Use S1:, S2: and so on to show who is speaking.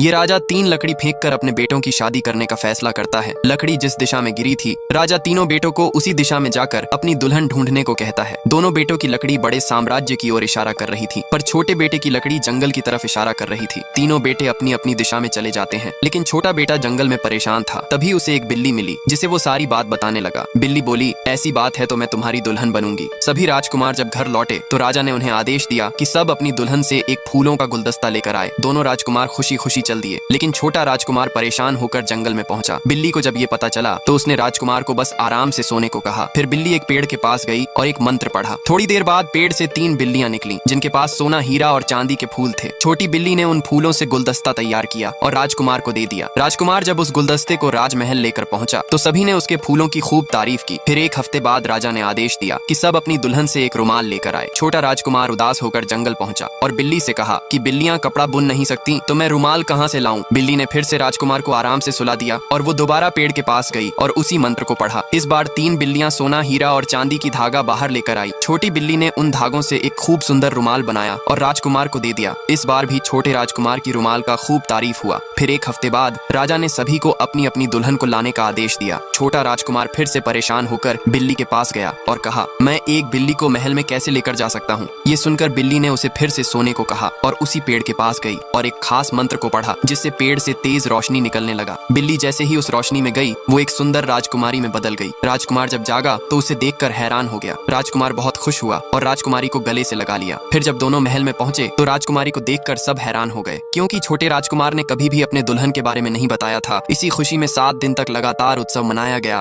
S1: ये राजा 3 लकड़ी फेंककर अपने बेटों की शादी करने का फैसला करता है। लकड़ी जिस दिशा में गिरी थी, राजा तीनों बेटों को उसी दिशा में जाकर अपनी दुल्हन ढूंढने को कहता है। दोनों बेटों की लकड़ी बड़े साम्राज्य की ओर इशारा कर रही थी, पर छोटे बेटे की लकड़ी जंगल की तरफ इशारा कर रही थी। तीनों बेटे अपनी अपनी दिशा में चले जाते हैं, लेकिन छोटा बेटा जंगल में परेशान था। तभी उसे एक बिल्ली मिली, जिसे वो सारी बात बताने लगा। बिल्ली बोली, ऐसी बात है तो मैं तुम्हारी दुल्हन बनूंगी। सभी राजकुमार जब घर लौटे तो राजा ने उन्हें आदेश दिया कि सब अपनी दुल्हन से एक फूलों का गुलदस्ता लेकर आए। दोनों राजकुमार खुशी खुशी चल दिए, लेकिन छोटा राजकुमार परेशान होकर जंगल में पहुंचा। बिल्ली को जब ये पता चला तो उसने राजकुमार को बस आराम से सोने को कहा। फिर बिल्ली एक पेड़ के पास गई और एक मंत्र पढ़ा। थोड़ी देर बाद पेड़ से 3 बिल्लियां निकली, जिनके पास सोना, हीरा और चांदी के फूल थे। छोटी बिल्ली ने उन फूलों से गुलदस्ता तैयार किया और राजकुमार को दे दिया। राजकुमार जब उस गुलदस्ते को राजमहल लेकर पहुंचा तो सभी ने उसके फूलों की खूब तारीफ की। फिर एक हफ्ते बाद राजा ने आदेश दिया कि सब अपनी दुल्हन से एक रुमाल लेकर आए। छोटा राजकुमार उदास होकर जंगल पहुंचा और बिल्ली से कहा कि बिल्लियां कपड़ा बुन नहीं सकती तो मैं रुमाल कहां से लाऊं। बिल्ली ने फिर से राजकुमार को आराम से सुला दिया और वो दोबारा पेड़ के पास गई और उसी मंत्र को पढ़ा। इस बार 3 बिल्लियां सोना, हीरा और चांदी की धागा बाहर लेकर आई। छोटी बिल्ली ने उन धागों से एक खूब सुंदर रुमाल बनाया और राजकुमार को दे दिया। इस बार भी छोटे राजकुमार की रुमाल का खूब तारीफ हुआ। फिर एक हफ्ते बाद राजा ने सभी को अपनी अपनी दुल्हन को लाने का आदेश दिया। छोटा राजकुमार फिर से परेशान होकर बिल्ली के पास गया और कहा, मैं एक बिल्ली को महल में कैसे लेकर जा सकता हूँ। ये सुनकर बिल्ली ने उसे फिर से सोने को कहा और उसी पेड़ के पास गई और एक खास मंत्र को पढ़ा, जिससे पेड़ से तेज रोशनी निकलने लगा। बिल्ली जैसे ही उस रोशनी में गई, वो एक सुंदर राजकुमारी में बदल गई। राजकुमार जब जागा तो उसे देखकर हैरान हो गया। राजकुमार बहुत खुश हुआ और राजकुमारी को गले से लगा लिया। फिर जब दोनों महल में पहुंचे तो राजकुमारी को देखकर सब हैरान हो गए, क्योंकि छोटे राजकुमार ने कभी भी अपने दुल्हन के बारे में नहीं बताया था। इसी खुशी में 7 दिन तक लगातार उत्सव मनाया गया।